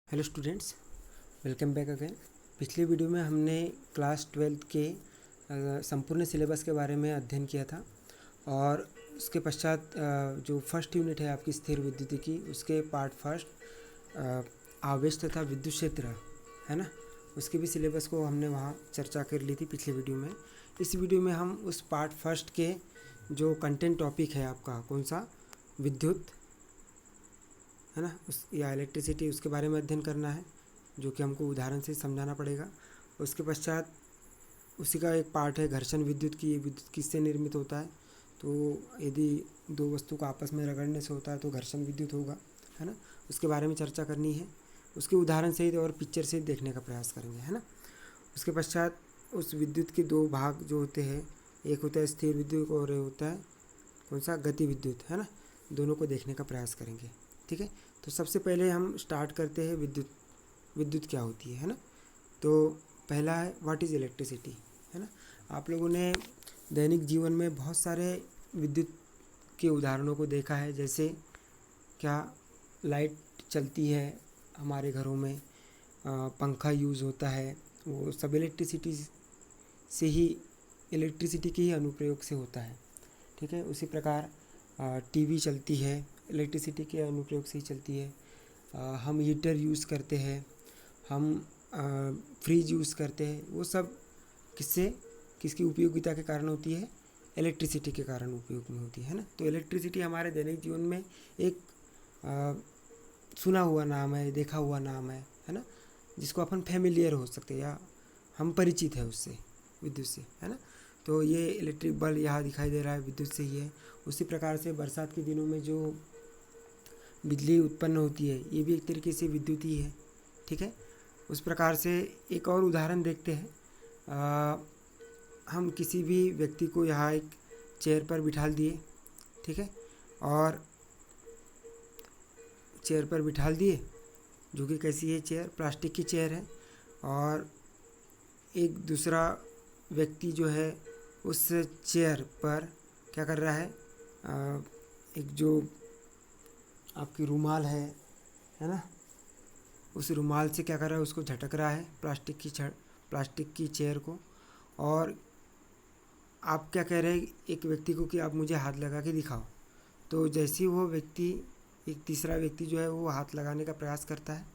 Hello students, welcome back again. पिछले video में हमने क्लास 12th के संपूर्ण सिलेबस के बारे में अध्ययन किया था और उसके पश्चात जो फर्स्ट यूनिट है आपकी स्थिर विद्युत की, उसके पार्ट फर्स्ट आवेश तथा विद्युत क्षेत्र है ना, उसके भी सिलेबस को हमने वहाँ चर्चा कर ली थी पिछले वीडियो में। इस वीडियो में हम उस पार्ट फर्स्ट के जो कंटेंट टॉपिक है आपका कौन सा, विद्युत है ना, उस या इलेक्ट्रिसिटी, उसके बारे में अध्ययन करना है, जो कि हमको उदाहरण से समझाना पड़ेगा। उसके पश्चात उसी का एक पार्ट है घर्षण विद्युत की। ये विद्युत किससे निर्मित होता है, तो यदि दो वस्तु को आपस में रगड़ने से होता है तो घर्षण विद्युत होगा, है ना। उसके बारे में चर्चा करनी है, उसके उदाहरण सहित और पिक्चर सहित देखने का प्रयास करेंगे, है ना। उसके पश्चात उस विद्युत के दो भाग जो होते हैं, एक होता है स्थिर विद्युत और एक होता है कौन सा, गति विद्युत, है ना। दोनों को देखने का प्रयास करेंगे, ठीक है। तो सबसे पहले हम स्टार्ट करते हैं विद्युत। विद्युत क्या होती है ना। तो पहला है व्हाट इज़ इलेक्ट्रिसिटी, है ना। आप लोगों ने दैनिक जीवन में बहुत सारे विद्युत के उदाहरणों को देखा है, जैसे क्या लाइट चलती है हमारे घरों में, पंखा यूज़ होता है, वो सब इलेक्ट्रिसिटी के ही अनुप्रयोग से होता है, ठीक है। उसी प्रकार टीवी चलती है, इलेक्ट्रिसिटी के अनुप्रयोग से ही चलती है। हम हीटर यूज़ करते हैं, हम फ्रिज यूज़ करते हैं, वो सब किसकी उपयोगिता के कारण होती है, इलेक्ट्रिसिटी के कारण उपयोग में होती है ना। तो इलेक्ट्रिसिटी हमारे दैनिक जीवन में एक सुना हुआ नाम है, देखा हुआ नाम है ना, जिसको अपन फैमिलियर हो सकते हैं या हम परिचित है उससे, विद्युत से, है ना। तो ये इलेक्ट्रिक बल्ब यहाँ दिखाई दे रहा है, विद्युत से ही है। उसी प्रकार से बरसात के दिनों में जो बिजली उत्पन्न होती है, ये भी एक तरीके से विद्युत ही है, ठीक है। उस प्रकार से एक और उदाहरण देखते हैं। हम किसी भी व्यक्ति को यहाँ एक चेयर पर बिठा दिए, ठीक है, और चेयर पर बिठा दिए, जो कि कैसी है चेयर, प्लास्टिक की चेयर है। और एक दूसरा व्यक्ति जो है उस चेयर पर क्या कर रहा है, एक जो आपकी रुमाल है ना, उस रुमाल से क्या कर रहा है, उसको झटक रहा है प्लास्टिक की चेयर को। और आप क्या कह रहे हैं एक व्यक्ति को कि आप मुझे हाथ लगा के दिखाओ, तो जैसे ही वो व्यक्ति, एक तीसरा व्यक्ति जो है वो हाथ लगाने का प्रयास करता है,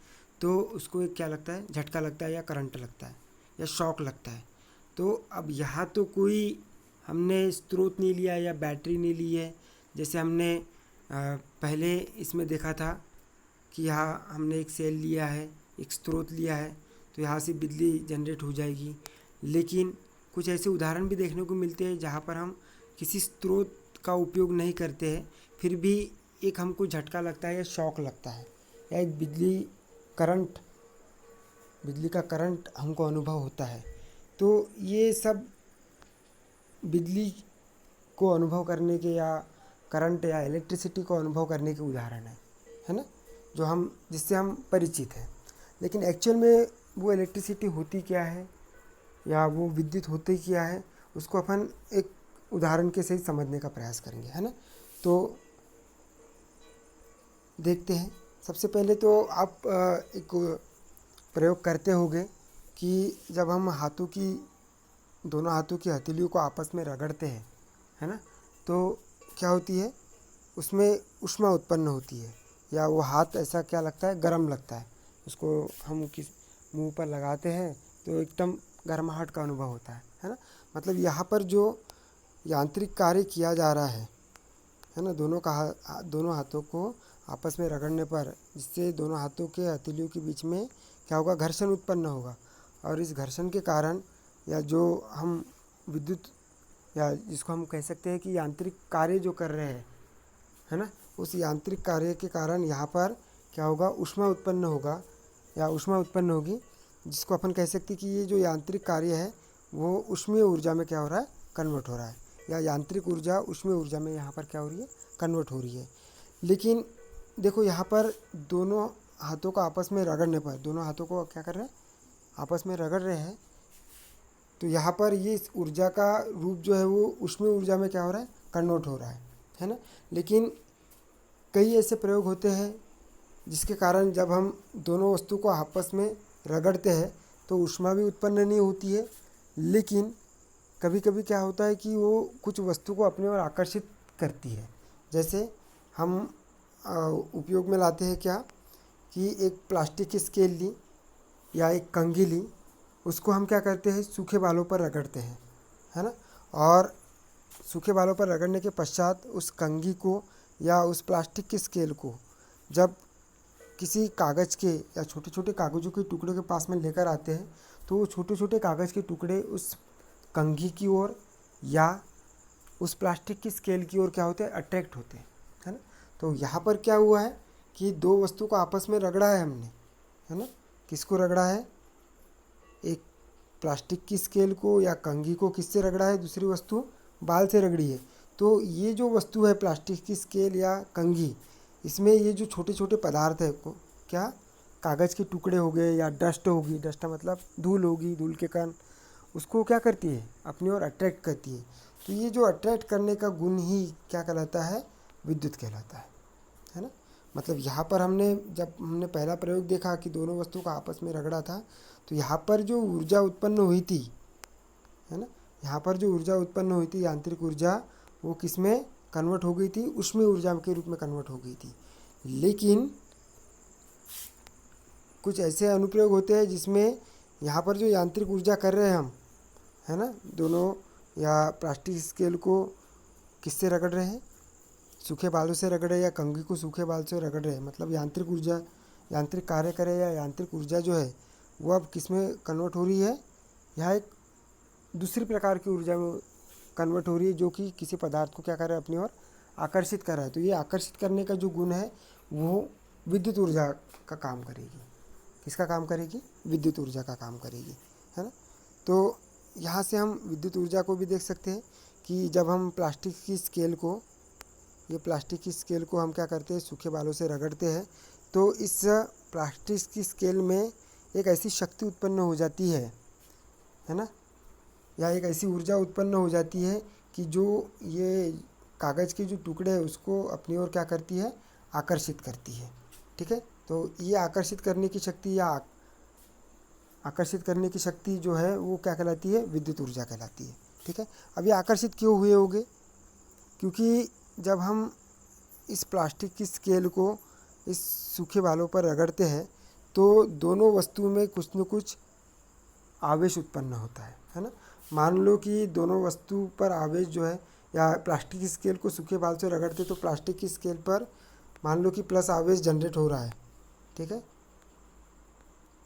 तो उसको एक क्या लगता है, झटका लगता है या करंट लगता है या शॉक लगता है। तो अब यहाँ तो कोई हमने स्रोत नहीं लिया या बैटरी नहीं ली है, जैसे हमने पहले इसमें देखा था कि यहाँ हमने एक सेल लिया है, एक स्रोत लिया है, तो यहाँ से बिजली जनरेट हो जाएगी। लेकिन कुछ ऐसे उदाहरण भी देखने को मिलते हैं जहाँ पर हम किसी स्रोत का उपयोग नहीं करते हैं, फिर भी एक हमको झटका लगता है या शॉक लगता है या एक बिजली का करंट हमको अनुभव होता है। तो ये सब बिजली को अनुभव करने के या करंट या इलेक्ट्रिसिटी को अनुभव करने के उदाहरण है ना, जिससे हम परिचित हैं। लेकिन एक्चुअल में वो इलेक्ट्रिसिटी होती क्या है या वो विद्युत होती क्या है, उसको अपन एक उदाहरण के सहित समझने का प्रयास करेंगे, है ना। तो देखते हैं। सबसे पहले तो आप एक प्रयोग करते होंगे कि जब हम दोनों हाथों की हथेलियों को आपस में रगड़ते हैं, है ना, तो क्या होती है, उसमें ऊष्मा उत्पन्न होती है, या वो हाथ ऐसा क्या लगता है, गर्म लगता है। उसको हम मुंह पर लगाते हैं तो एकदम गर्माहट का अनुभव होता है ना। मतलब यहाँ पर जो यांत्रिक कार्य किया जा रहा है ना, दोनों हाथों को आपस में रगड़ने पर, जिससे दोनों हाथों के हथेलियों के बीच में क्या होगा, घर्षण उत्पन्न होगा। और इस घर्षण के कारण, या जो हम विद्युत, या जिसको हम कह सकते हैं कि यांत्रिक कार्य जो कर रहे हैं, है ना, उस यांत्रिक कार्य के कारण यहाँ पर क्या होगा, ऊष्मा उत्पन्न होगी, जिसको अपन कह सकते हैं कि ये जो यांत्रिक कार्य है वो ऊष्मीय ऊर्जा में क्या हो रहा है, कन्वर्ट हो रहा है, या यांत्रिक ऊर्जा ऊष्मीय ऊर्जा में यहाँ पर क्या हो रही है, कन्वर्ट हो रही है। लेकिन देखो यहाँ पर दोनों हाथों को आपस में रगड़ने पर, दोनों हाथों को क्या कर रहे हैं, आपस में रगड़ रहे हैं, तो यहाँ पर ये इस ऊर्जा का रूप जो है वो ऊष्मीय ऊर्जा में क्या हो रहा है, कन्वर्ट हो रहा है ना। लेकिन कई ऐसे प्रयोग होते हैं जिसके कारण जब हम दोनों वस्तु को आपस में रगड़ते हैं तो ऊष्मा भी उत्पन्न नहीं होती है, लेकिन कभी कभी क्या होता है कि वो कुछ वस्तु को अपनी ओर आकर्षित करती है। जैसे हम उपयोग में लाते हैं क्या कि एक प्लास्टिक की स्केल ली या एक कंघी ली, उसको हम क्या करते हैं, सूखे बालों पर रगड़ते हैं, है ना। और सूखे बालों पर रगड़ने के पश्चात उस कंघी को या उस प्लास्टिक की स्केल को जब किसी कागज़ के या छोटे छोटे कागज़ों के टुकड़ों के पास में लेकर आते हैं तो वो छोटे छोटे कागज़ के टुकड़े उस कंघी की ओर या उस प्लास्टिक की स्केल की ओर क्या होते हैं, अट्रैक्ट होते हैं, है ना। तो यहाँ पर क्या हुआ है कि दो वस्तु को आपस में रगड़ा है हमने, है ना। किसको रगड़ा है, एक प्लास्टिक की स्केल को या कंघी को किससे रगड़ा है, दूसरी वस्तु बाल से रगड़ी है। तो ये जो वस्तु है प्लास्टिक की स्केल या कंघी, इसमें ये जो छोटे छोटे पदार्थ है को क्या कागज़ के टुकड़े हो गए या डस्ट होगी, डस्ट मतलब धूल होगी, धूल के कण, उसको क्या करती है, अपनी ओर अट्रैक्ट करती है। तो ये जो अट्रैक्ट करने का गुण ही क्या कहलाता है, विद्युत कहलाता है ना। मतलब यहाँ पर जब हमने पहला प्रयोग देखा कि दोनों वस्तु का आपस में रगड़ा था, तो यहाँ पर जो ऊर्जा उत्पन्न हुई थी, है ना, यहाँ पर जो ऊर्जा उत्पन्न हुई थी यांत्रिक ऊर्जा, वो किस में कन्वर्ट हो गई थी, ऊष्मीय ऊर्जा के रूप में कन्वर्ट हो गई थी। लेकिन कुछ ऐसे अनुप्रयोग होते हैं जिसमें यहाँ पर जो यांत्रिक ऊर्जा कर रहे हैं हम, है ना, दोनों या प्लास्टिक स्केल को किससे रगड़ रहे हैं, सूखे बालों से रगड़ रहे हैं या कंघी को सूखे बाल से रगड़ रहे हैं। मतलब यांत्रिक ऊर्जा, यांत्रिक कार्य करे या यांत्रिक ऊर्जा जो है वो अब किस में कन्वर्ट हो रही है, यहाँ एक दूसरी प्रकार की ऊर्जा में कन्वर्ट हो रही है, जो कि किसी पदार्थ को क्या कर रहा है, अपनी ओर आकर्षित कर रहा है। तो ये आकर्षित करने का जो गुण है वो विद्युत ऊर्जा का काम करेगी। किसका काम करेगी, विद्युत ऊर्जा का काम करेगी, है ना। तो यहाँ से हम विद्युत ऊर्जा को भी देख सकते हैं कि जब हम प्लास्टिक की स्केल को, ये प्लास्टिक की स्केल को हम क्या करते हैं, सूखे बालों से रगड़ते हैं, तो इस प्लास्टिक की स्केल में एक ऐसी शक्ति उत्पन्न हो जाती है ना, या एक ऐसी ऊर्जा उत्पन्न हो जाती है कि जो ये कागज़ के जो टुकड़े हैं उसको अपनी ओर क्या करती है, आकर्षित करती है। ठीक है, तो ये आकर्षित करने की शक्ति या आकर्षित करने की शक्ति जो है वो क्या कहलाती है, विद्युत ऊर्जा कहलाती है। ठीक है, अब ये आकर्षित क्यों हुए होंगे, क्योंकि जब हम इस प्लास्टिक की स्केल को इस सूखे बालों पर रगड़ते हैं तो दोनों वस्तु में कुछ न कुछ आवेश उत्पन्न होता है ना। मान लो कि दोनों वस्तु पर आवेश जो है, या प्लास्टिक की स्केल को सूखे बाल से रगड़ते तो प्लास्टिक की स्केल पर मान लो कि प्लस आवेश जनरेट हो रहा है। ठीक है,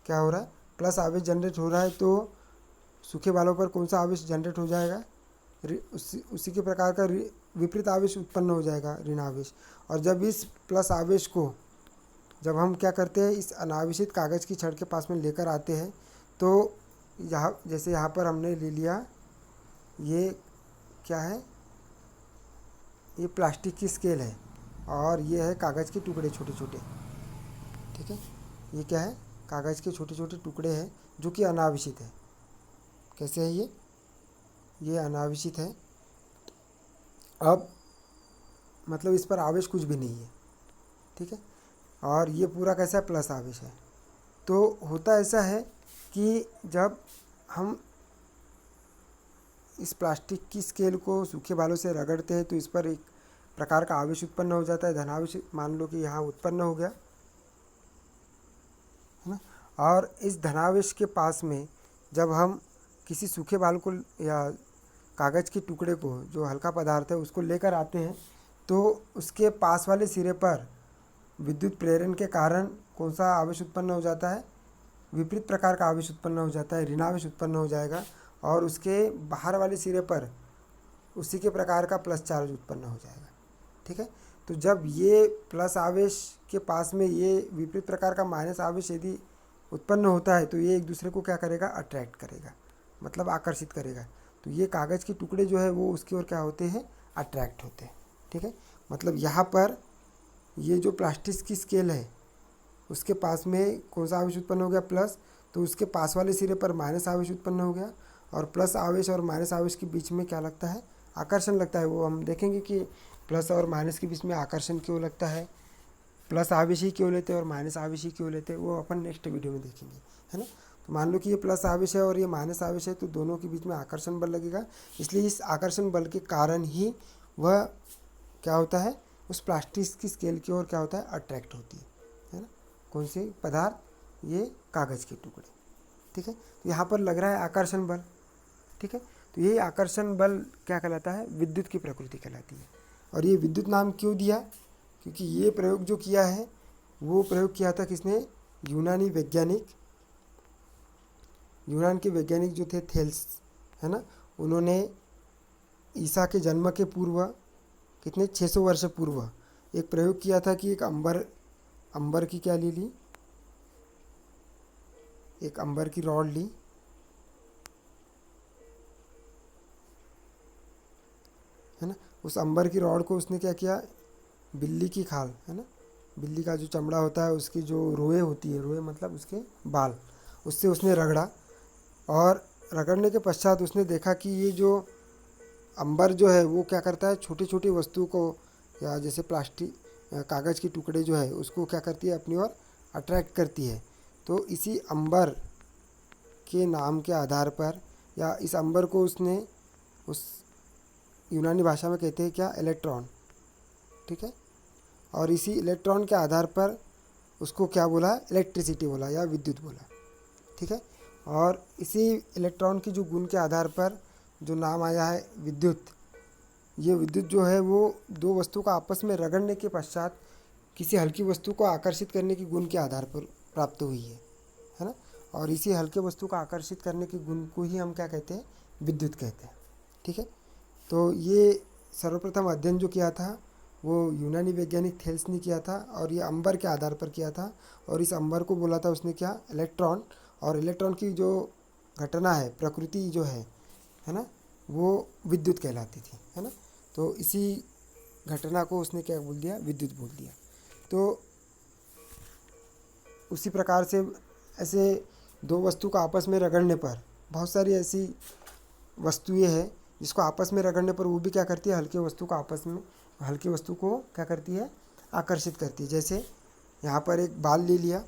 क्या हो रहा है, प्लस आवेश जनरेट हो रहा है, तो सूखे बालों पर कौन सा आवेश जनरेट हो जाएगा, उसी के प्रकार का विपरीत आवेश उत्पन्न हो जाएगा, ऋण आवेश। और जब इस प्लस आवेश को जब हम क्या करते हैं, इस अनावेशित कागज़ की छड़ के पास में लेकर आते हैं, तो यहाँ जैसे यहाँ पर हमने ले लिया, ये क्या है, ये प्लास्टिक की स्केल है और ये है कागज़ के टुकड़े छोटे छोटे। ठीक है, ये क्या है, कागज़ के छोटे छोटे टुकड़े हैं जो कि अनावेशित है। कैसे है ये अनावेशित है। अब मतलब इस पर आवेश कुछ भी नहीं है। ठीक है, और ये पूरा कैसा है, प्लस आवेश है। तो होता ऐसा है कि जब हम इस प्लास्टिक की स्केल को सूखे बालों से रगड़ते हैं तो इस पर एक प्रकार का आवेश उत्पन्न हो जाता है, धनावेश मान लो कि यहाँ उत्पन्न हो गया, है ना। और इस धनावेश के पास में जब हम किसी सूखे बाल को या कागज़ के टुकड़े को, जो हल्का पदार्थ है, उसको लेकर आते हैं तो उसके पास वाले सिरे पर विद्युत प्रेरण के कारण कौन सा आवेश उत्पन्न हो जाता है, विपरीत प्रकार का आवेश उत्पन्न हो जाता है, ऋणावेश उत्पन्न हो जाएगा। और उसके बाहर वाले सिरे पर उसी के प्रकार का प्लस चार्ज उत्पन्न हो जाएगा। ठीक है, तो जब ये प्लस आवेश के पास में ये विपरीत प्रकार का माइनस आवेश यदि उत्पन्न होता है तो ये एक दूसरे को क्या करेगा, अट्रैक्ट करेगा, मतलब आकर्षित करेगा। तो ये कागज़ के टुकड़े जो है वो उसकी ओर क्या होते हैं, अट्रैक्ट होते हैं। ठीक है, मतलब यहाँ पर ये जो प्लास्टिक की स्केल है उसके पास में कौन सा आवेश उत्पन्न हो गया, प्लस, तो उसके पास वाले सिरे पर माइनस आवेश उत्पन्न हो गया। और प्लस आवेश और माइनस आवेश के बीच में क्या लगता है, आकर्षण लगता है। वो हम देखेंगे कि प्लस और माइनस के बीच में आकर्षण क्यों लगता है, प्लस आवेश ही क्यों लेते हैं और माइनस आवेश ही क्यों लेते हैं वो अपन नेक्स्ट वीडियो में देखेंगे, है ना। तो मान लो कि ये प्लस आवेश है और ये माइनस आवेश है, तो दोनों के बीच में आकर्षण बल लगेगा, इसलिए इस आकर्षण बल के कारण ही वह क्या होता है, उस प्लास्टिक की स्केल की ओर क्या होता है, अट्रैक्ट होती है ना। कौन सी पदार्थ, ये कागज़ के टुकड़े, ठीक है। तो यहाँ पर लग रहा है आकर्षण बल, ठीक है। तो ये आकर्षण बल क्या कहलाता है, विद्युत की प्रकृति कहलाती है। और ये विद्युत नाम क्यों दिया, क्योंकि ये प्रयोग जो किया है वो प्रयोग किया था किसने, यूनानी वैज्ञानिक, यूनान के वैज्ञानिक जो थे थेल्स, है ना। उन्होंने ईसा के जन्म के पूर्व कितने 600 वर्ष पूर्व एक प्रयोग किया था कि एक अंबर की क्या ली, एक अंबर की रॉड ली, है ना। उस अंबर की रॉड को उसने क्या किया, बिल्ली की खाल, है ना, बिल्ली का जो चमड़ा होता है उसकी जो रोए होती है, रोए मतलब उसके बाल, उससे उसने रगड़ा। और रगड़ने के पश्चात उसने देखा कि ये जो अंबर जो है वो क्या करता है, छोटी छोटी वस्तु को या जैसे प्लास्टिक कागज़ के टुकड़े जो है उसको क्या करती है, अपनी ओर अट्रैक्ट करती है। तो इसी अंबर के नाम के आधार पर, या इस अंबर को उसने उस यूनानी भाषा में कहते हैं क्या, इलेक्ट्रॉन, ठीक है। और इसी इलेक्ट्रॉन के आधार पर उसको क्या बोला, इलेक्ट्रिसिटी बोला या विद्युत बोला, ठीक है। और इसी इलेक्ट्रॉन की जो गुण के आधार पर जो नाम आया है विद्युत, ये विद्युत जो है वो दो वस्तु का आपस में रगड़ने के पश्चात किसी हल्की वस्तु को आकर्षित करने की गुण के आधार पर प्राप्त हुई है ना। और इसी हल्के वस्तु को आकर्षित करने के गुण को ही हम क्या कहते हैं, विद्युत कहते हैं, ठीक है। तो ये सर्वप्रथम अध्ययन जो किया था वो यूनानी वैज्ञानिक थेल्स ने किया था, और ये अंबर के आधार पर किया था। और इस अंबर को बोला था उसने क्या, इलेक्ट्रॉन। और इलेक्ट्रॉन की जो घटना है, प्रकृति जो है ना, वो विद्युत कहलाती थी, है ना। तो इसी घटना को उसने क्या बोल दिया, विद्युत बोल दिया। तो उसी प्रकार से ऐसे दो वस्तु को आपस में रगड़ने पर बहुत सारी ऐसी वस्तुएं हैं जिसको आपस में रगड़ने पर वो भी क्या करती है, हल्के वस्तु को आपस में, हल्की वस्तु को क्या करती है, आकर्षित करती है। जैसे यहाँ पर एक बाल ले लिया,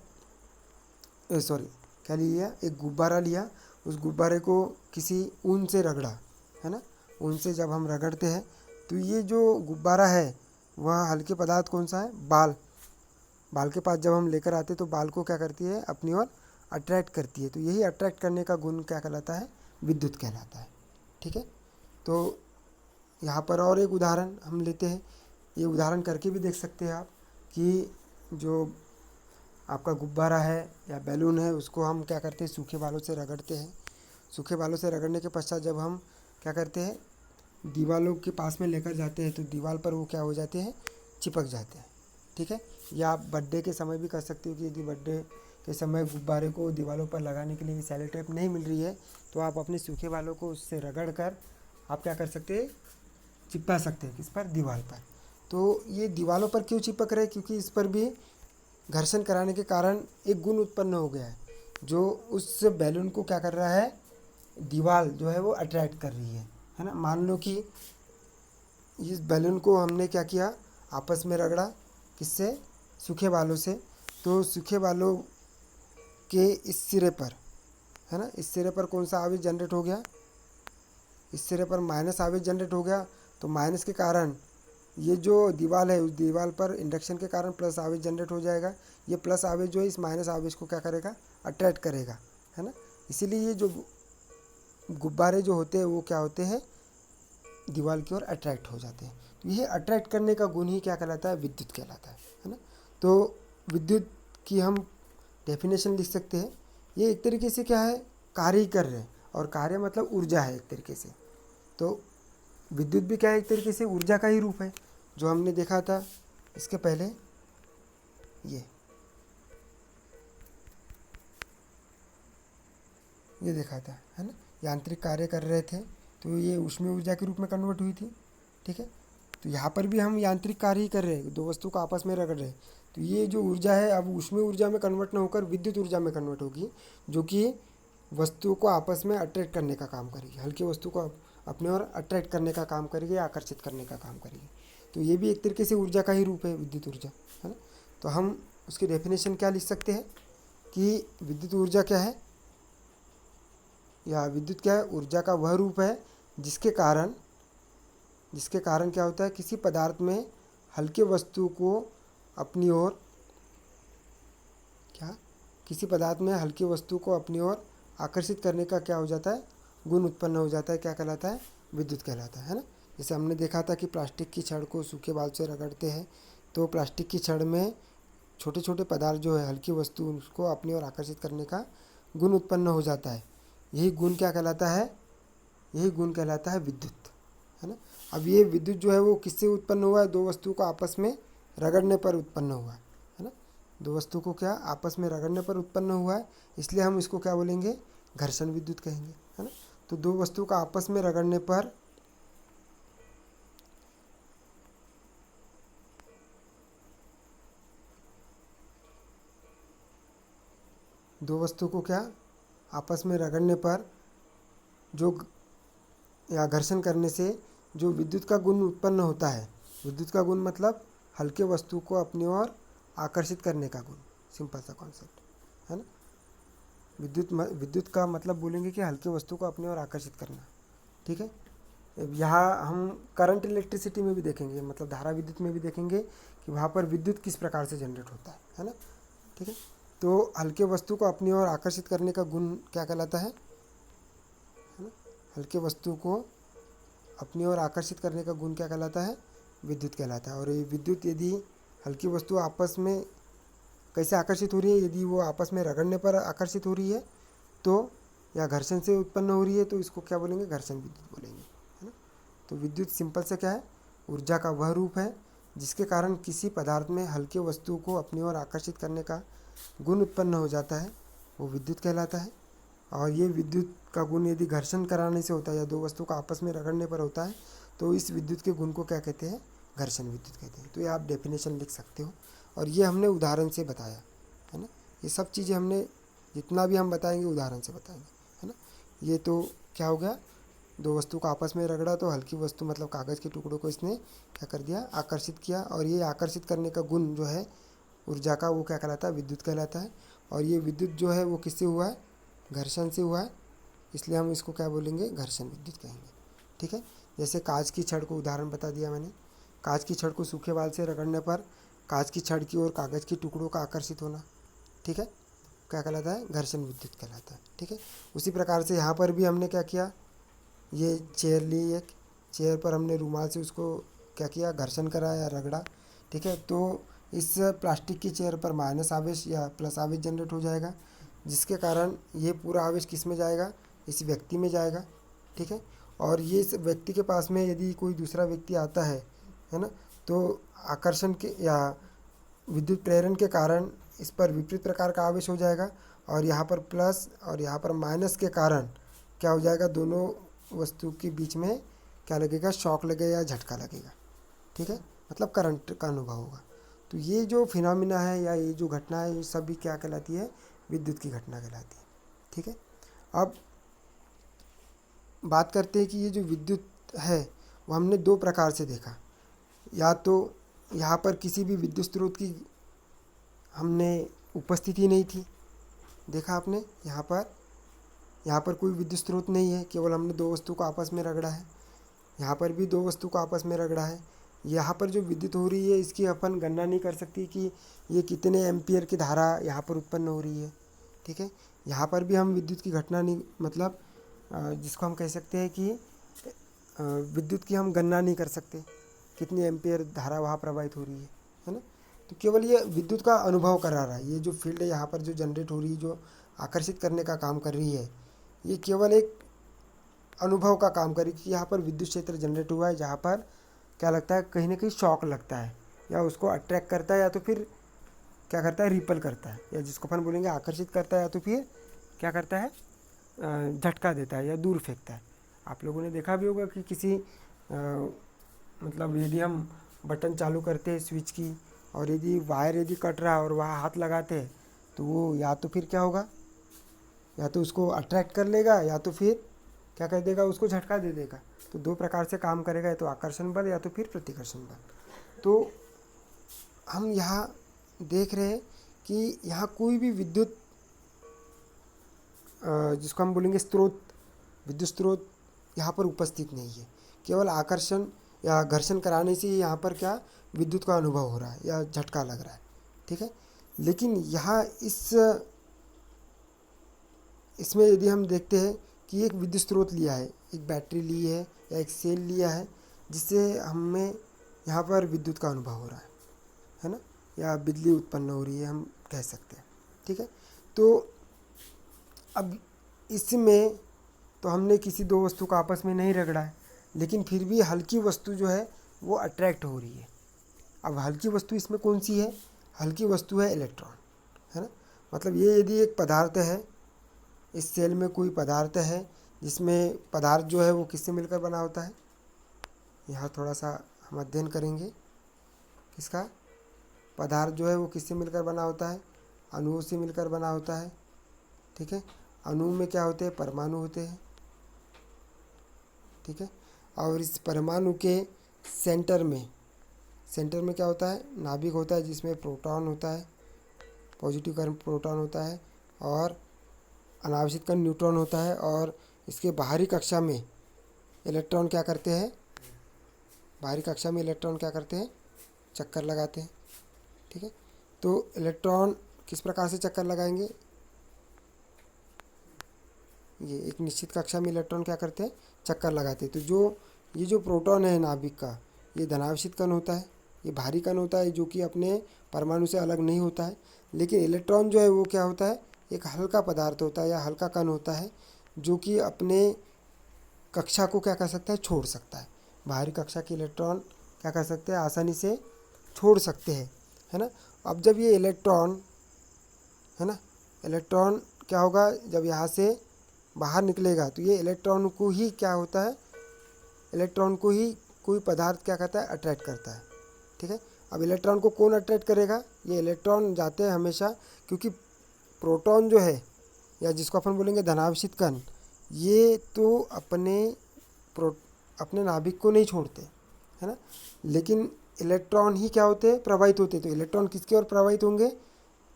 क्या ले लिया, एक गुब्बारा लिया, उस गुब्बारे को किसी ऊन से रगड़ा, है ना। ऊन से जब हम रगड़ते हैं तो ये जो गुब्बारा है वह हल्के पदार्थ कौन सा है, बाल के पास जब हम लेकर आते हैं तो बाल को क्या करती है, अपनी ओर अट्रैक्ट करती है। तो यही अट्रैक्ट करने का गुण क्या कहलाता है, विद्युत कहलाता है, ठीक है। तो यहाँ पर और एक उदाहरण हम लेते हैं, ये उदाहरण करके भी देख सकते हैं आप कि जो आपका गुब्बारा है या बैलून है उसको हम क्या करते हैं, सूखे बालों से रगड़ते हैं। सूखे बालों से रगड़ने के पश्चात जब हम क्या करते हैं, दीवालों के पास में लेकर जाते हैं तो दीवार पर वो क्या हो जाते हैं, चिपक जाते हैं, ठीक है। या आप बर्थडे के समय भी कर सकते हो कि यदि बर्थडे के समय गुब्बारे को दीवारों पर लगाने के लिए सेलो टेप नहीं मिल रही है तो आप अपने सूखे बालों को उससे रगड़ कर आप क्या कर सकते हैं, चिपका सकते हैं, किस पर, दीवार पर। तो ये दीवारों पर क्यों चिपक रहे हैं, क्योंकि इस पर भी घर्षण कराने के कारण एक गुण उत्पन्न हो गया है जो उस बैलून को क्या कर रहा है, दीवार जो है वो अट्रैक्ट कर रही है ना। मान लो कि इस बैलून को हमने क्या किया, आपस में रगड़ा, किससे, सूखे बालों से। तो सूखे बालों के इस सिरे पर, है ना, इस सिरे पर कौन सा आवेश जनरेट हो गया, इस सिरे पर माइनस आवेश जनरेट हो गया। तो माइनस के कारण ये जो दीवार है उस दीवार पर इंडक्शन के कारण प्लस आवेश जनरेट हो जाएगा। ये प्लस आवेश जो है इस माइनस आवेश को क्या करेगा, अट्रैक्ट करेगा, है ना। इसीलिए ये जो गुब्बारे जो होते हैं वो क्या होते हैं, दीवार की ओर अट्रैक्ट हो जाते हैं। तो ये अट्रैक्ट करने का गुण ही क्या कहलाता है, विद्युत कहलाता है ना। तो विद्युत की हम डेफिनेशन लिख सकते हैं, ये एक तरीके से क्या है, कार्य कर रहे हैं, और कार्य मतलब ऊर्जा है एक तरीके से। तो विद्युत भी क्या है, एक तरीके से ऊर्जा का ही रूप है, जो हमने देखा था इसके पहले, ये देखा था, है ना। यांत्रिक कार्य कर रहे थे तो ये ऊष्मीय ऊर्जा के रूप में कन्वर्ट हुई थी, ठीक है। तो यहाँ पर भी हम यांत्रिक कार्य ही कर रहे हैं, दो वस्तु को आपस में रगड़ रहे हैं। तो ये जो ऊर्जा है अब ऊष्मीय ऊर्जा में कन्वर्ट न होकर विद्युत ऊर्जा में कन्वर्ट होगी, जो कि वस्तुओं को आपस में अट्रैक्ट करने का काम करेगी, हल्की वस्तु को अपने ओर अट्रैक्ट करने का काम करेगी, आकर्षित करने का काम करेगी। तो ये भी एक तरीके से ऊर्जा का ही रूप है, विद्युत ऊर्जा, है ना। तो हम उसकी डेफिनेशन क्या लिख सकते हैं कि विद्युत ऊर्जा क्या है, या विद्युत क्या है, ऊर्जा का वह रूप है जिसके कारण क्या होता है, किसी पदार्थ में हल्के वस्तु को अपनी ओर आकर्षित करने का क्या हो जाता है, गुण उत्पन्न हो जाता है, क्या कहलाता है, विद्युत कहलाता है ना। जैसे हमने देखा था कि प्लास्टिक की छड़ को सूखे बाल से रगड़ते हैं तो प्लास्टिक की छड़ में छोटे छोटे पदार्थ जो है, हल्की वस्तु, उसको अपनी ओर आकर्षित करने का गुण उत्पन्न हो जाता है। यही गुण क्या कहलाता है, विद्युत, है ना। अब ये विद्युत जो है वो किससे उत्पन्न हुआ है, दो वस्तु को आपस में रगड़ने पर उत्पन्न हुआ है ना। दो वस्तु को क्या आपस में रगड़ने पर उत्पन्न हुआ है, इसलिए हम इसको क्या बोलेंगे, घर्षण विद्युत कहेंगे, है ना। तो दो वस्तु का आपस में रगड़ने पर आपस में रगड़ने पर या घर्षण करने से जो विद्युत का गुण उत्पन्न होता है, विद्युत का गुण मतलब हल्के वस्तु को अपनी ओर आकर्षित करने का गुण, सिंपल सा कॉन्सेप्ट, है ना। विद्युत का मतलब बोलेंगे कि हल्के वस्तु को अपनी ओर आकर्षित करना, ठीक है। यहाँ हम करंट इलेक्ट्रिसिटी में भी देखेंगे, मतलब धारा विद्युत में भी देखेंगे कि वहाँ पर विद्युत किस प्रकार से जनरेट होता है ना, ठीक है। तो हल्के वस्तु को अपनी ओर आकर्षित करने का गुण क्या कहलाता है ना, हल्के वस्तु को अपनी ओर आकर्षित करने का गुण क्या कहलाता है, विद्युत कहलाता है। और ये विद्युत यदि हल्की वस्तु आपस में कैसे आकर्षित हो रही है, यदि वो आपस में रगड़ने पर आकर्षित हो रही है तो, या घर्षण से उत्पन्न हो रही है तो इसको क्या बोलेंगे, घर्षण विद्युत बोलेंगे, है ना। तो विद्युत सिंपल से क्या है, ऊर्जा का वह रूप है जिसके कारण किसी पदार्थ में हल्के वस्तु को अपनी ओर आकर्षित करने का गुण उत्पन्न हो जाता है, वो विद्युत कहलाता है। और ये विद्युत का गुण यदि घर्षण कराने से होता है या दो वस्तु का आपस में रगड़ने पर होता है तो इस विद्युत के गुण को क्या कहते हैं, घर्षण विद्युत कहते हैं। तो ये आप डेफिनेशन लिख सकते हो, और ये हमने उदाहरण से बताया, है ना। ये सब चीज़ें हमने जितना भी हम बताएंगे उदाहरण से बताएंगे, है ना। ये तो क्या हो गया, दो वस्तु को आपस में रगड़ा तो हल्की वस्तु मतलब कागज़ के टुकड़ों को इसने क्या कर दिया, आकर्षित किया, और ये आकर्षित करने का गुण जो है ऊर्जा का, वो क्या कहलाता है, विद्युत कहलाता है। और ये विद्युत जो है वो किससे हुआ है, घर्षण से हुआ है, इसलिए हम इसको क्या बोलेंगे, घर्षण विद्युत कहेंगे, ठीक है। जैसे कांच की छड़ को उदाहरण बता दिया मैंने, कांच की छड़ को सूखे बाल से रगड़ने पर कांच की छड़ की ओर कागज़ के टुकड़ों का आकर्षित होना, ठीक है, क्या कहलाता है, घर्षण विद्युत कहलाता है, ठीक है। उसी प्रकार से यहाँ पर भी हमने क्या किया, ये चेयर ली, एक चेयर पर हमने रूमाल से उसको क्या किया, घर्षण करा या रगड़ा, ठीक है। तो इस प्लास्टिक की चेयर पर माइनस आवेश या प्लस आवेश जनरेट हो जाएगा, जिसके कारण ये पूरा आवेश किस में जाएगा, इस व्यक्ति में जाएगा, ठीक है। और ये इस व्यक्ति के पास में यदि कोई दूसरा व्यक्ति आता है ना, तो आकर्षण के या विद्युत प्रेरण के कारण इस पर विपरीत प्रकार का आवेश हो जाएगा, और यहाँ पर प्लस और यहाँ पर माइनस के कारण क्या हो जाएगा, दोनों वस्तु के बीच में क्या लगेगा, शॉक लगेगा या झटका लगेगा, ठीक है, मतलब करंट का अनुभव होगा। तो ये जो फिनोमिना है या ये जो घटना है, ये सब भी क्या कहलाती है, विद्युत की घटना कहलाती है, ठीक है। अब बात करते हैं कि ये जो विद्युत है वो हमने दो प्रकार से देखा, या तो यहाँ पर किसी भी विद्युत स्रोत की हमने उपस्थिति नहीं थी, देखा आपने, यहाँ पर कोई विद्युत स्रोत नहीं है, केवल हमने दो वस्तु को आपस में रगड़ा है, यहाँ पर भी दो वस्तु को आपस में रगड़ा है। यहाँ पर जो विद्युत हो रही है इसकी अपन गणना नहीं कर सकती कि ये कितने एम्पियर की धारा यहाँ पर उत्पन्न हो रही है, ठीक है। यहाँ पर भी हम विद्युत की घटना नहीं, मतलब जिसको हम कह सकते हैं कि विद्युत की हम गणना नहीं कर सकते कितनी एम्पियर धारा वहाँ प्रवाहित हो रही है ना। तो केवल ये विद्युत का अनुभव करा रहा है, ये जो फील्ड है यहाँ पर जो जनरेट हो रही है, जो आकर्षित करने का काम कर रही है, ये केवल एक अनुभव का काम कर रही है कि यहाँ पर विद्युत क्षेत्र जनरेट हुआ है, जहाँ पर क्या लगता है, कहीं ना कहीं शॉक लगता है, या उसको अट्रैक्ट करता है, या तो फिर क्या करता है, रिपल करता है, या जिसको अपन बोलेंगे आकर्षित करता है, या तो फिर क्या करता है, झटका देता है या दूर फेंकता है। आप लोगों ने देखा भी होगा कि किसी मतलब यदि हम बटन चालू करते हैं स्विच की, और यदि वायर यदि कट रहा है और वहाँ हाथ लगाते हैं तो वो या तो फिर क्या होगा, या तो उसको अट्रैक्ट कर लेगा, या तो फिर क्या कर देगा, उसको झटका दे देगा। तो दो प्रकार से काम करेगा, या तो आकर्षण बल या तो फिर प्रतिकर्षण बल। तो हम यहाँ देख रहे हैं कि यहाँ कोई भी विद्युत जिसको हम बोलेंगे स्रोत, विद्युत स्रोत यहाँ पर उपस्थित नहीं है। केवल आकर्षण या घर्षण कराने से ही यहाँ पर क्या विद्युत का अनुभव हो रहा है या झटका लग रहा है, ठीक है। लेकिन यहाँ इसमें यदि हम देखते हैं कि एक विद्युत स्रोत लिया है, एक बैटरी ली है या एक सेल लिया है, जिससे हमें यहाँ पर विद्युत का अनुभव हो रहा है ना, या बिजली उत्पन्न हो रही है हम कह सकते हैं, ठीक है। तो अब इसमें तो हमने किसी दो वस्तु को आपस में नहीं रगड़ा है, लेकिन फिर भी हल्की वस्तु जो है वो अट्रैक्ट हो रही है। अब हल्की वस्तु इसमें कौन सी है? हल्की वस्तु है इलेक्ट्रॉन, है ना। मतलब ये यदि एक पदार्थ है, इस सेल में कोई पदार्थ है जिसमें पदार्थ जो है वो किससे मिलकर बना होता है, यहाँ थोड़ा सा हम अध्ययन करेंगे किसका, पदार्थ जो है वो किससे मिलकर बना होता है, अणुओं से मिलकर बना होता है, ठीक है। अणु में क्या होते हैं? परमाणु होते हैं, ठीक है। और इस परमाणु के सेंटर में क्या होता है? नाभिक होता है, जिसमें प्रोटॉन होता है, पॉजिटिव कण प्रोटॉन होता है, और अनावश्यक कण न्यूट्रॉन होता है। और इसके बाहरी कक्षा में इलेक्ट्रॉन क्या करते हैं? बाहरी कक्षा में इलेक्ट्रॉन क्या करते हैं? चक्कर लगाते हैं, ठीक है। तो इलेक्ट्रॉन किस प्रकार से चक्कर लगाएंगे? ये एक निश्चित कक्षा में इलेक्ट्रॉन क्या करते हैं? चक्कर लगाते हैं। तो ये जो प्रोटॉन है नाभिक का, ये धनावेशित कण होता है, ये भारी कण होता है, जो कि अपने परमाणु से अलग नहीं होता है। लेकिन इलेक्ट्रॉन जो है वो क्या होता है? एक हल्का पदार्थ होता है या हल्का कण होता है, जो कि अपने कक्षा को क्या कर सकता है? छोड़ सकता है। बाहरी कक्षा के इलेक्ट्रॉन क्या कर सकते हैं? आसानी से छोड़ सकते हैं, है ना। अब जब ये इलेक्ट्रॉन, है ना, इलेक्ट्रॉन क्या होगा? जब यहाँ से बाहर निकलेगा तो ये इलेक्ट्रॉन को ही क्या होता है? इलेक्ट्रॉन को ही कोई पदार्थ क्या करता है? अट्रैक्ट करता है, ठीक है। अब इलेक्ट्रॉन को कौन अट्रैक्ट करेगा? ये इलेक्ट्रॉन जाते हैं हमेशा, क्योंकि प्रोटॉन जो है, या जिसको अपन बोलेंगे धनावेशित कण, ये तो अपने नाभिक को नहीं छोड़ते, है ना। लेकिन इलेक्ट्रॉन ही क्या होते हैं? प्रवाहित होते। तो इलेक्ट्रॉन किसकी ओर प्रवाहित होंगे?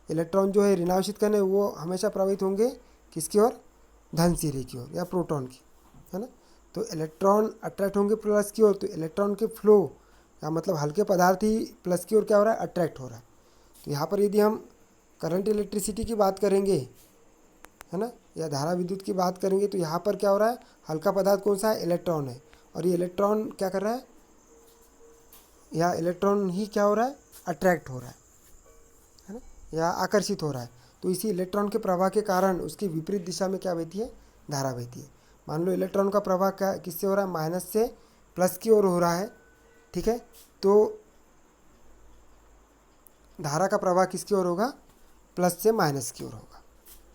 इलेक्ट्रॉन जो है ऋणावेशित कण है, वो हमेशा प्रवाहित होंगे किसकी ओर? धन सिरे की ओर या प्रोटॉन की, है ना। तो इलेक्ट्रॉन अट्रैक्ट होंगे प्लस की ओर, तो इलेक्ट्रॉन के फ्लो या मतलब हल्के पदार्थ ही प्लस की ओर क्या हो रहा है? अट्रैक्ट हो रहा है। तो यहाँ पर यदि हम करंट इलेक्ट्रिसिटी की बात करेंगे, है ना, या धारा विद्युत की बात करेंगे, तो यहाँ पर क्या हो रहा है? हल्का पदार्थ कौन सा है? इलेक्ट्रॉन है। और ये इलेक्ट्रॉन क्या कर रहा है? या इलेक्ट्रॉन ही क्या हो रहा है? अट्रैक्ट हो रहा है ना, या आकर्षित हो रहा है। तो इसी इलेक्ट्रॉन के प्रवाह के कारण उसकी विपरीत दिशा में क्या बहती है? धारा बहती है। मान लो इलेक्ट्रॉन का प्रवाह क्या किससे हो रहा है? माइनस से प्लस की ओर हो रहा है, ठीक है। तो धारा का प्रवाह किसकी ओर होगा? प्लस से माइनस की ओर होगा,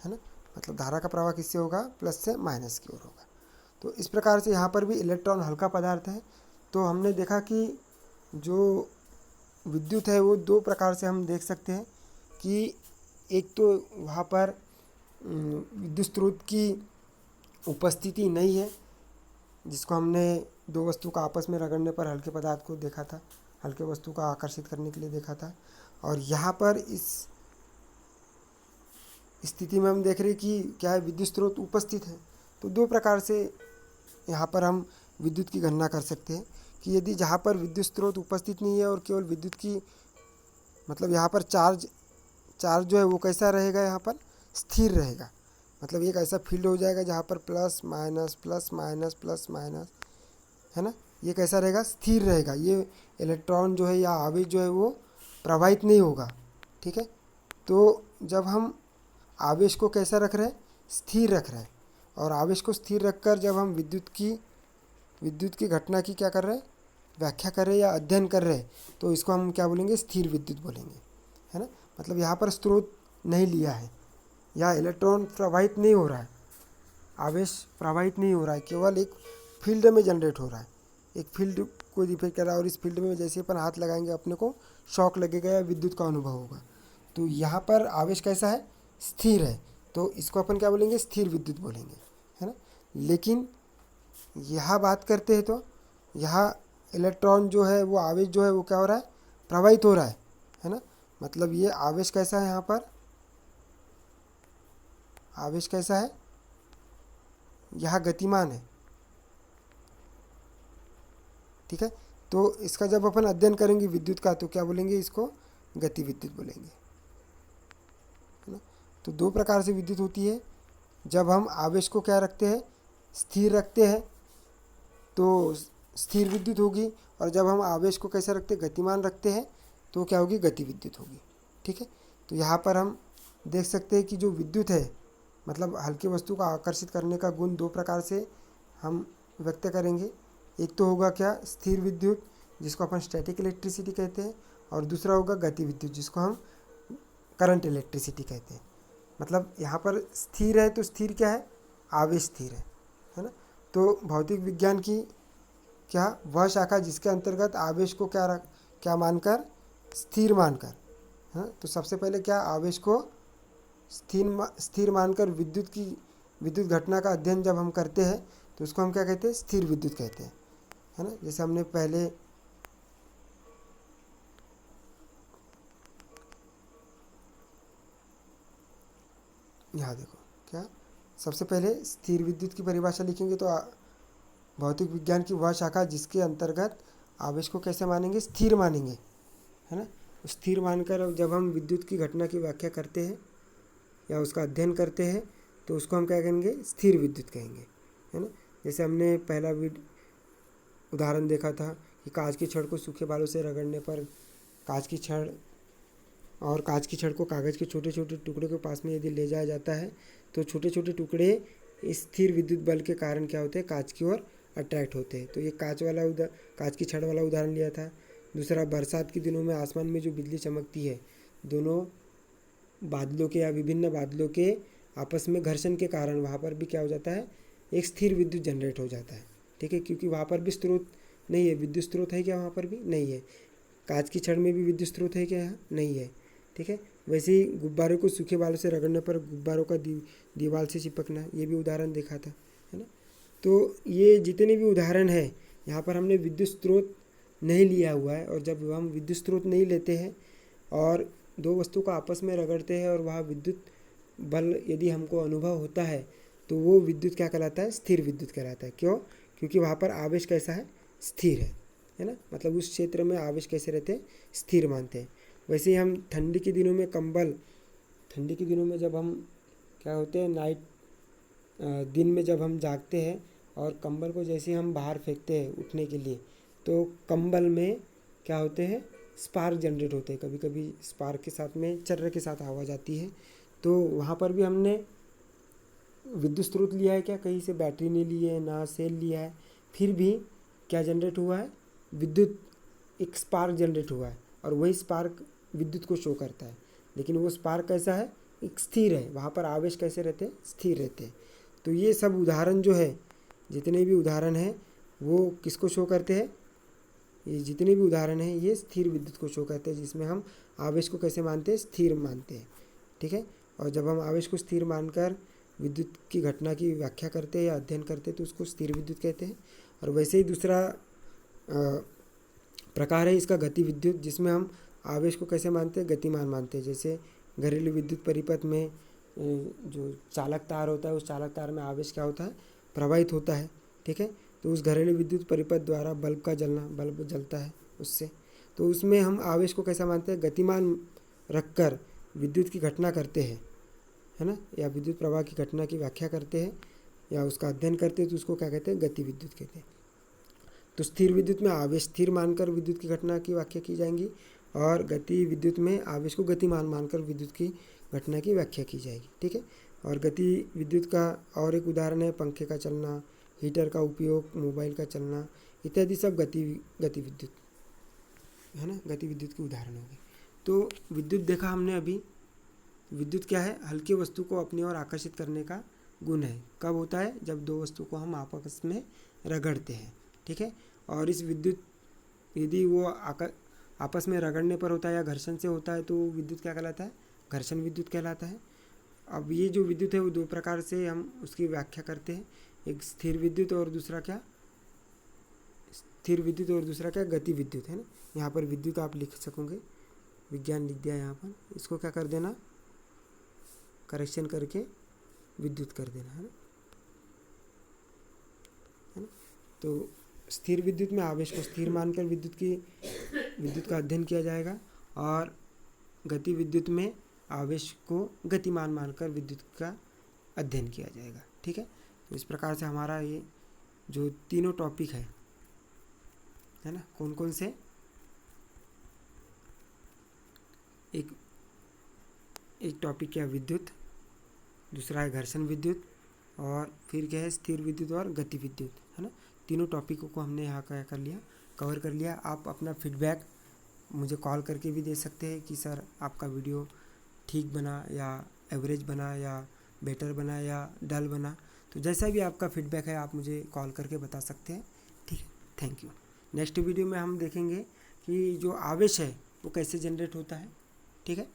है ना। मतलब धारा का प्रवाह किससे होगा? प्लस से माइनस की ओर होगा। तो इस प्रकार से यहाँ पर भी इलेक्ट्रॉन हल्का पदार्थ है। तो हमने देखा कि जो विद्युत है वो दो प्रकार से हम देख सकते हैं कि एक तो वहाँ पर विद्युत स्रोत की उपस्थिति नहीं है, जिसको हमने दो वस्तु का आपस में रगड़ने पर हल्के पदार्थ को देखा था, हल्के वस्तु का आकर्षित करने के लिए देखा था। और यहाँ पर इस स्थिति में हम देख रहे हैं कि क्या है? विद्युत स्रोत उपस्थित है। तो दो प्रकार से यहाँ पर हम विद्युत की गणना कर सकते हैं कि यदि जहाँ पर विद्युत स्रोत उपस्थित नहीं है और केवल विद्युत की मतलब यहाँ पर चार्ज जो है वो कैसा रहेगा? यहाँ पर स्थिर रहेगा। मतलब एक ऐसा फील्ड हो जाएगा जहाँ पर plus minus plus minus plus minus, है ना, ये कैसा रहेगा? स्थिर रहेगा। ये इलेक्ट्रॉन जो है या आवेश जो है वो प्रवाहित नहीं होगा, ठीक है। तो जब हम आवेश को कैसा रख रहे हैं? स्थिर रख रहे हैं। और आवेश को स्थिर रखकर जब हम विद्युत की घटना की क्या कर रहे हैं? व्याख्या कर रहे हैं या अध्ययन कर रहे हैं, तो इसको हम क्या बोलेंगे? स्थिर विद्युत बोलेंगे, है ना। मतलब यहाँ पर स्रोत नहीं लिया है या इलेक्ट्रॉन प्रवाहित नहीं हो रहा है, आवेश प्रवाहित नहीं हो रहा है, केवल एक फील्ड में जनरेट हो रहा है। एक फील्ड को डिफेक्ट कर रहा है और इस फील्ड में जैसे अपन हाथ लगाएंगे अपने को शॉक लगेगा या विद्युत का अनुभव होगा। तो यहाँ पर आवेश कैसा है? स्थिर है। तो इसको अपन क्या बोलेंगे? स्थिर विद्युत बोलेंगे, है ना। लेकिन यहाँ बात करते हैं तो यहाँ इलेक्ट्रॉन जो है वो आवेश जो है वो क्या हो रहा है? प्रवाहित हो रहा है ना। मतलब ये आवेश कैसा है, यहाँ पर आवेश कैसा है, यह गतिमान है। ठीक है, तो इसका जब अपन अध्ययन करेंगे विद्युत का तो क्या बोलेंगे, इसको गति विद्युत बोलेंगे, है ना। तो दो प्रकार से विद्युत होती है। जब हम आवेश को क्या रखते हैं, स्थिर रखते हैं तो स्थिर विद्युत होगी, और जब हम आवेश को कैसे रखते हैं, गतिमान रखते हैं तो क्या होगी, गति विद्युत होगी। ठीक है, तो यहाँ पर हम देख सकते हैं कि जो विद्युत है, मतलब हल्की वस्तु को आकर्षित करने का गुण दो प्रकार से हम व्यक्त करेंगे। एक तो होगा क्या, स्थिर विद्युत जिसको अपन स्टैटिक इलेक्ट्रिसिटी कहते हैं, और दूसरा होगा गति विद्युत जिसको हम करंट इलेक्ट्रिसिटी कहते हैं। मतलब यहाँ पर स्थिर है तो स्थिर क्या है, आवेश स्थिर है ना। तो भौतिक विज्ञान की क्या वह शाखा जिसके अंतर्गत आवेश को क्या मानकर, स्थिर मानकर, हाँ। तो सबसे पहले क्या, आवेश को स्थिर मानकर विद्युत घटना का अध्ययन जब हम करते हैं तो उसको हम क्या कहते हैं, स्थिर विद्युत कहते हैं, है ना। जैसे हमने पहले यहाँ देखो क्या, सबसे पहले स्थिर विद्युत की परिभाषा लिखेंगे तो भौतिक विज्ञान की वह शाखा जिसके अंतर्गत आवेश को कैसे मानेंगे, स्थिर मानेंगे, है ना। स्थिर मानकर जब हम विद्युत की घटना की व्याख्या करते हैं या उसका अध्ययन करते हैं तो उसको हम क्या कहेंगे, स्थिर विद्युत कहेंगे, है ना। जैसे हमने पहला उदाहरण देखा था कि कांच की छड़ को सूखे बालों से रगड़ने पर कांच की छड़ को कागज़ के छोटे छोटे टुकड़े के पास में यदि ले जाया जाता है तो छोटे छोटे टुकड़े इस स्थिर विद्युत बल के कारण क्या होते हैं, कांच की ओर अट्रैक्ट होते हैं। तो ये कांच की छड़ वाला उदाहरण लिया था। दूसरा, बरसात के दिनों में आसमान में जो बिजली चमकती है, दोनों बादलों के या विभिन्न बादलों के आपस में घर्षण के कारण वहाँ पर भी क्या हो जाता है, एक स्थिर विद्युत जनरेट हो जाता है। ठीक है, क्योंकि वहाँ पर भी स्रोत नहीं है, विद्युत स्रोत है क्या, वहाँ पर भी नहीं है। कांच की छड़ में भी विद्युत स्रोत है क्या, यहाँ नहीं है। ठीक है, वैसे ही गुब्बारे को सूखे बालों से रगड़ने पर गुब्बारों का दीवार से चिपकना, ये भी उदाहरण देखा था, है ना। तो ये जितने भी उदाहरण है यहाँ पर हमने विद्युत स्रोत नहीं लिया हुआ है, और जब हम विद्युत स्रोत नहीं लेते हैं और दो वस्तु को आपस में रगड़ते हैं और वहाँ विद्युत बल यदि हमको अनुभव होता है तो वो विद्युत क्या कहलाता है, स्थिर विद्युत कहलाता है। क्यों, क्योंकि वहाँ पर आवेश कैसा है, स्थिर है ना। मतलब उस क्षेत्र में आवेश कैसे रहते हैं, स्थिर मानते हैं। वैसे ही हम ठंडी के दिनों में जब हम क्या होते हैं, दिन में जब हम जागते हैं और कंबल को जैसे हम बाहर फेंकते हैं उठने के लिए, तो कंबल में क्या होते हैं, स्पार्क जनरेट होते हैं। कभी कभी स्पार्क के साथ में चर्र के साथ आवाज़ आती है। तो वहाँ पर भी हमने विद्युत स्रोत लिया है क्या, कहीं से बैटरी नहीं ली है, ना सेल लिया है, फिर भी क्या जनरेट हुआ है, विद्युत, एक स्पार्क जनरेट हुआ है, और वही स्पार्क विद्युत को शो करता है। लेकिन वो स्पार्क कैसा है, एक स्थिर है, वहाँ पर आवेश कैसे रहते हैं, स्थिर रहते हैं। तो ये सब उदाहरण जो है, जितने भी उदाहरण हैं वो किसको शो करते हैं, ये जितने भी उदाहरण हैं ये स्थिर विद्युत को शो करते हैं, जिसमें हम आवेश को कैसे मानते हैं, स्थिर मानते हैं। ठीक है, और जब हम आवेश को स्थिर मानकर विद्युत की घटना की व्याख्या करते हैं या अध्ययन करते हैं तो उसको स्थिर विद्युत कहते हैं। और वैसे ही दूसरा प्रकार है इसका गति विद्युत, जिसमें हम आवेश को कैसे मानते हैं, गतिमान मानते हैं। जैसे घरेलू विद्युत परिपथ में जो चालक तार होता है, उस चालक तार में आवेश क्या होता है, प्रवाहित होता है। ठीक है, तो उस घरेलू विद्युत परिपथ द्वारा बल्ब जलता है उससे, तो उसमें हम आवेश को कैसा मानते हैं, गतिमान रखकर विद्युत की घटना करते हैं, है ना, या विद्युत प्रवाह की घटना की व्याख्या करते हैं या उसका अध्ययन करते हैं तो उसको क्या कहते हैं, गति विद्युत कहते हैं। तो स्थिर विद्युत में आवेश स्थिर मानकर विद्युत की घटना की व्याख्या की जाएंगी, और गति विद्युत में आवेश को गतिमान मानकर विद्युत की घटना की व्याख्या की जाएगी। ठीक है, और गति विद्युत का और एक उदाहरण है पंखे का चलना, हीटर का उपयोग, मोबाइल का चलना इत्यादि, सब गति विद्युत, है ना, गति विद्युत के उदाहरण हो गए। तो विद्युत देखा हमने अभी, विद्युत क्या है, हल्की वस्तु को अपनी ओर आकर्षित करने का गुण है। कब होता है, जब दो वस्तु को हम आपस में रगड़ते हैं। ठीक है, और इस विद्युत यदि वो आपस में रगड़ने पर होता है या घर्षण से होता है तो विद्युत क्या कहलाता है, घर्षण विद्युत कहलाता है। अब ये जो विद्युत है वो दो प्रकार से हम उसकी व्याख्या करते हैं, एक स्थिर विद्युत और दूसरा क्या गति विद्युत, है ना। यहाँ पर विद्युत आप लिख सकोगे, विज्ञान लिख दिया यहाँ पर, इसको क्या कर देना, करेक्शन करके विद्युत कर देना, है ना। तो स्थिर विद्युत में आवेश को स्थिर मानकर विद्युत का अध्ययन किया जाएगा, और गति विद्युत में आवेश को गतिमान मानकर विद्युत का अध्ययन किया जाएगा। ठीक है, तो इस प्रकार से हमारा ये जो तीनों टॉपिक है ना, कौन कौन से, एक टॉपिक क्या विद्युत, दूसरा है घर्षण विद्युत, और फिर क्या है स्थिर विद्युत और गति विद्युत, है ना। तीनों टॉपिकों को हमने यहाँ क्या कर लिया, कवर कर लिया। आप अपना फीडबैक मुझे कॉल करके भी दे सकते हैं कि सर आपका वीडियो ठीक बना या एवरेज बना या बेटर बना या डल बना। तो जैसा भी आपका फीडबैक है आप मुझे कॉल करके बता सकते हैं। ठीक है, थैंक यू। नेक्स्ट वीडियो में हम देखेंगे कि जो आवेश है वो कैसे जनरेट होता है। ठीक है।